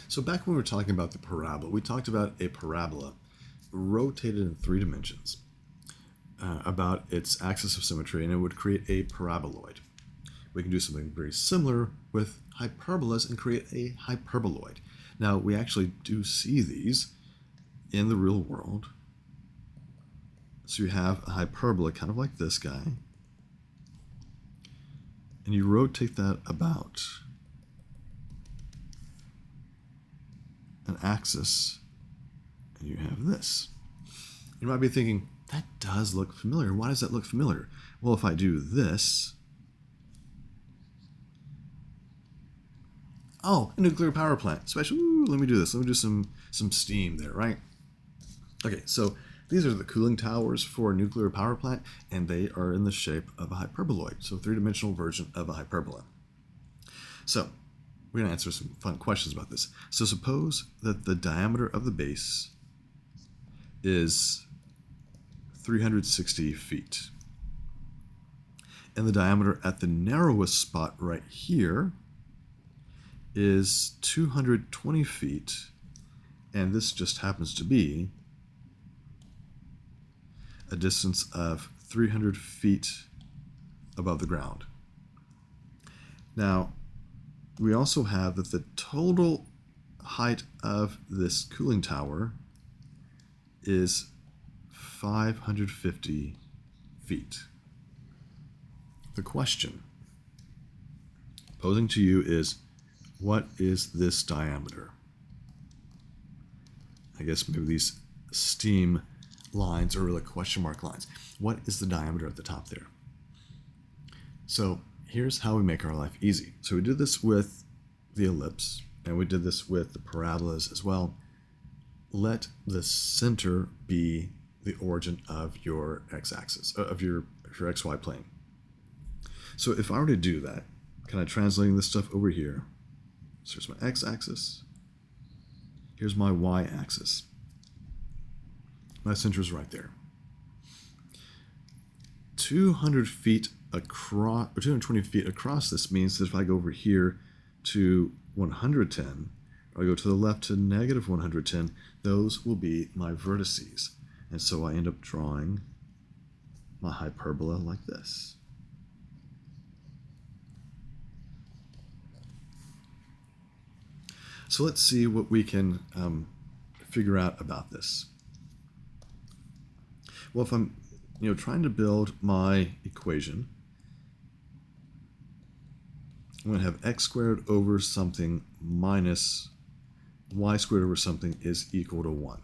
So back when we were talking about the parabola, we talked about a parabola rotated in 3 dimensions about its axis of symmetry, and it would create a paraboloid. We can do something very similar with hyperbolas and create a hyperboloid. Now, we actually do see these in the real world. So you have a hyperbola kind of like this guy, and you rotate that about an axis, and you have this. You might be thinking, that does look familiar. Why does that look familiar? Well, if I do this, oh, a nuclear power plant. Special. Ooh, let me do this. Let me do some steam there, right? Okay, so these are the cooling towers for a nuclear power plant, and they are in the shape of a hyperboloid, so a 3-dimensional version of a hyperbola. So we're going to answer some fun questions about this. So suppose that the diameter of the base is 360 feet. And the diameter at the narrowest spot right here is 220 feet. And this just happens to be a distance of 300 feet above the ground. Now, we also have that the total height of this cooling tower is 550 feet. The question posing to you is, what is this diameter? I guess maybe these steam lines are really question mark lines. What is the diameter at the top there? So here's how we make our life easy. So we did this with the ellipse, and we did this with the parabolas as well. Let the center be the origin of your x-axis, of your xy plane. So if I were to do that, kind of translating this stuff over here, so here's my x-axis, here's my y-axis. My center is right there. 200 feet across, or 220 feet across this means that if I go over here to 110, or I go to the left to negative 110, those will be my vertices. And so I end up drawing my hyperbola like this. So let's see what we can figure out about this. Well, if I'm trying to build my equation, I'm going to have x squared over something minus y squared over something is equal to 1.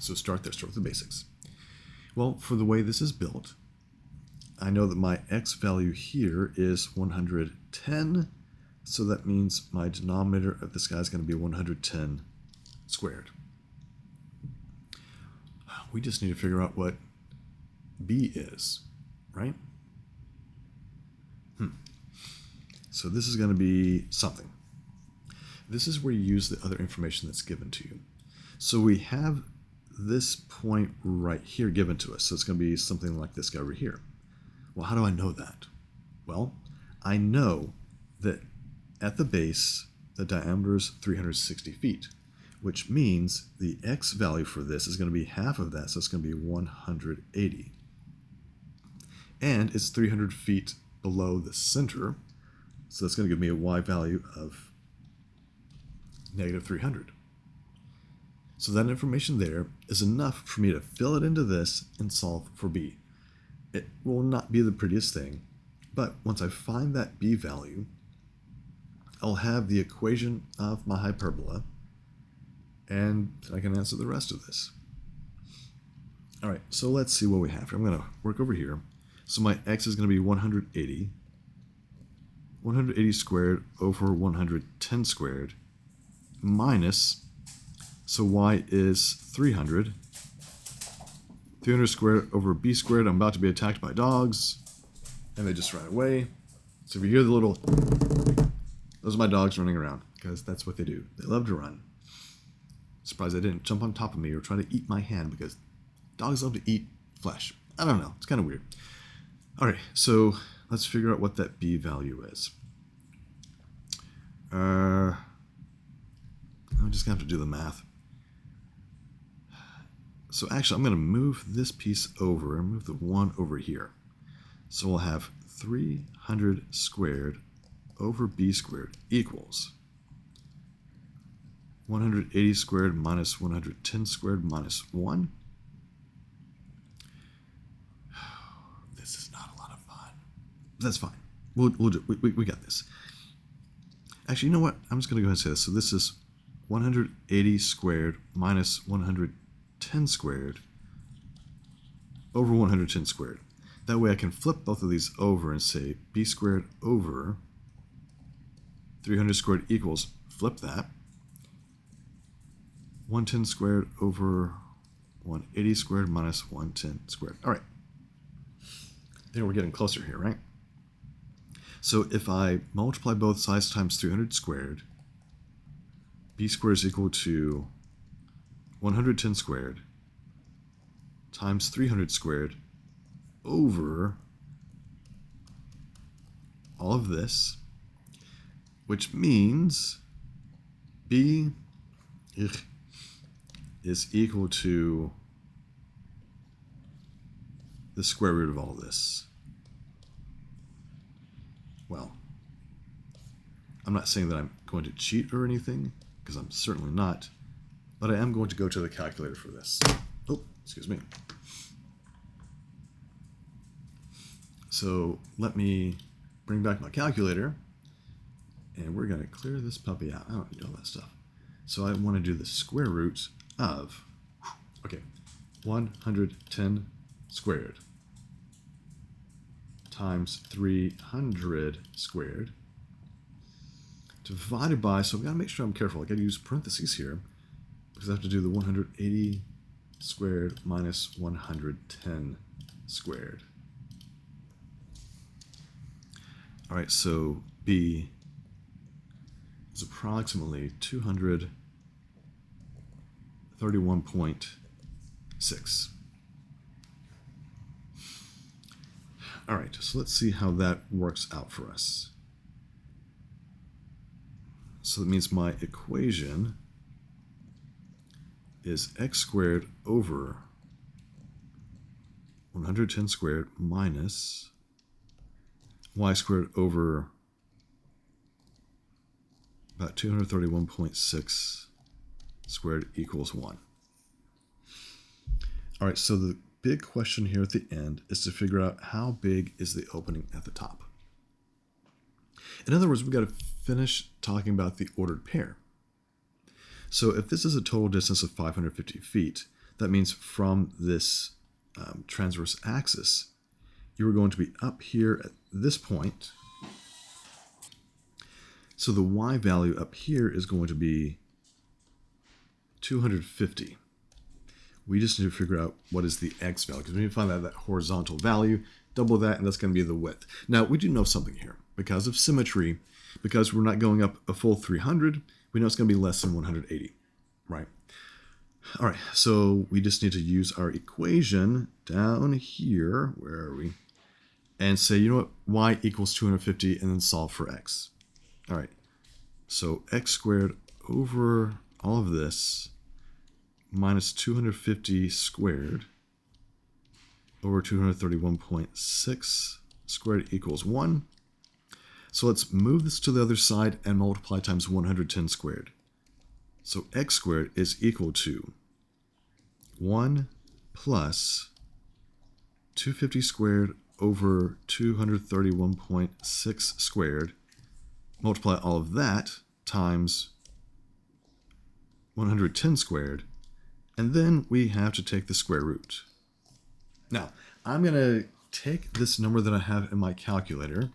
So start there, start with the basics. Well, for the way this is built, I know that my x value here is 110, so that means my denominator of this guy is going to be 110 squared. We just need to figure out what b is, right? So this is going to be something. This is where you use the other information that's given to you. So we have this point right here given to us. So it's going to be something like this guy over here. Well, how do I know that? Well, I know that at the base, the diameter is 360 feet, which means the x value for this is going to be half of that, so it's going to be 180. And it's 300 feet below the center, so that's going to give me a y value of negative 300. So that information there is enough for me to fill it into this and solve for b. It will not be the prettiest thing, but once I find that b value, I'll have the equation of my hyperbola, and I can answer the rest of this. All right, so let's see what we have here. I'm going to work over here. So my x is going to be 180. 180 squared over 110 squared minus, so y is 300. 300 squared over b squared. I'm about to be attacked by dogs, and they just ran away. So if you hear the little, those are my dogs running around, because that's what they do. They love to run. Surprised they didn't jump on top of me or try to eat my hand, because dogs love to eat flesh. I don't know. It's kind of weird. All right, so let's figure out what that b value is. just going to have to do the math. So actually, I'm going to move this piece over and move the 1 over here. So we'll have 300 squared over b squared equals 180 squared minus 110 squared minus 1. This is not a lot of fun. That's fine. We'll do it. We got this. Actually, you know what? I'm just going to go ahead and say this. So this is 180 squared minus 110 squared over 110 squared. That way I can flip both of these over and say b squared over 300 squared equals, flip that, 110 squared over 180 squared minus 110 squared. All right. Then we're getting closer here, right? So if I multiply both sides times 300 squared, b squared is equal to 110 squared times 300 squared over all of this, which means b is equal to the square root of all this. Well, I'm not saying that I'm going to cheat or anything, because I'm certainly not, but I am going to go to the calculator for this. Oh, excuse me. So let me bring back my calculator, and we're going to clear this puppy out. I don't need all that stuff. So I want to do the square root of, 110 squared times 300 squared divided by, so I've got to make sure I'm careful. I've got to use parentheses here because I have to do the 180 squared minus 110 squared. All right, so b is approximately 231.6. All right, so let's see how that works out for us. So that means my equation is x squared over 110 squared minus y squared over about 231.6 squared equals 1. All right, so the big question here at the end is to figure out how big is the opening at the top. In other words, we've got to finish talking about the ordered pair. So if this is a total distance of 550 feet, that means from this transverse axis, you are going to be up here at this point. So the y value up here is going to be 250. We just need to figure out what is the x value, because we need to find out that horizontal value, double that, and that's going to be the width. Now, we do know something here. Because of symmetry, because we're not going up a full 300, we know it's going to be less than 180, right? All right, so we just need to use our equation down here, where are we? And say, you know what, y equals 250, and then solve for x. All right, so x squared over all of this minus 250 squared over 231.6 squared equals 1. So let's move this to the other side and multiply times 110 squared. So x squared is equal to 1 plus 250 squared over 231.6 squared. Multiply all of that times 110 squared. And then we have to take the square root. Now, I'm going to take this number that I have in my calculator, and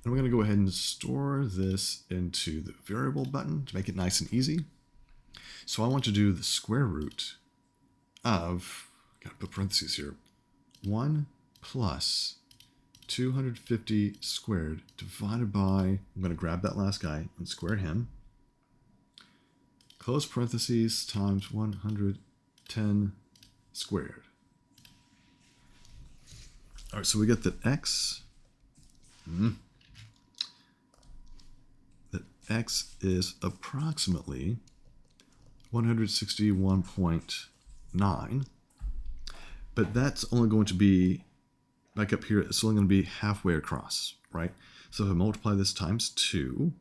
we're going to go ahead and store this into the variable button to make it nice and easy. So I want to do the square root of, got to put parentheses here, 1 plus 250 squared divided by, I'm going to grab that last guy and square him, close parentheses, times 110 squared. All right, so we get that x, that x is approximately 161.9, but that's only going to be, back up here, it's only going to be halfway across, right? So if I multiply this times 2,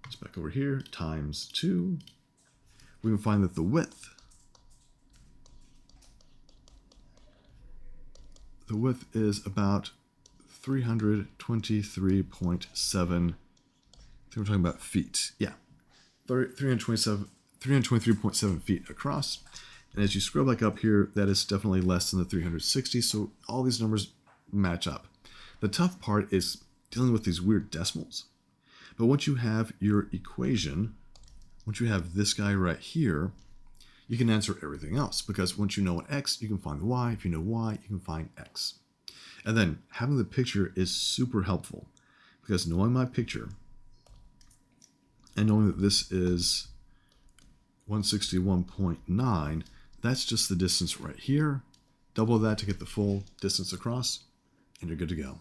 it's back over here, times 2, we can find that the width is about 323.7. I think we're talking about feet. Yeah, 323.7 feet across. And as you scroll back up here, that is definitely less than the 360. So all these numbers match up. The tough part is dealing with these weird decimals. But once you have your equation, once you have this guy right here, you can answer everything else, because once you know what x, you can find the y. If you know y, you can find x. And then having the picture is super helpful, because knowing my picture and knowing that this is 161.9, that's just the distance right here. Double that to get the full distance across, and you're good to go.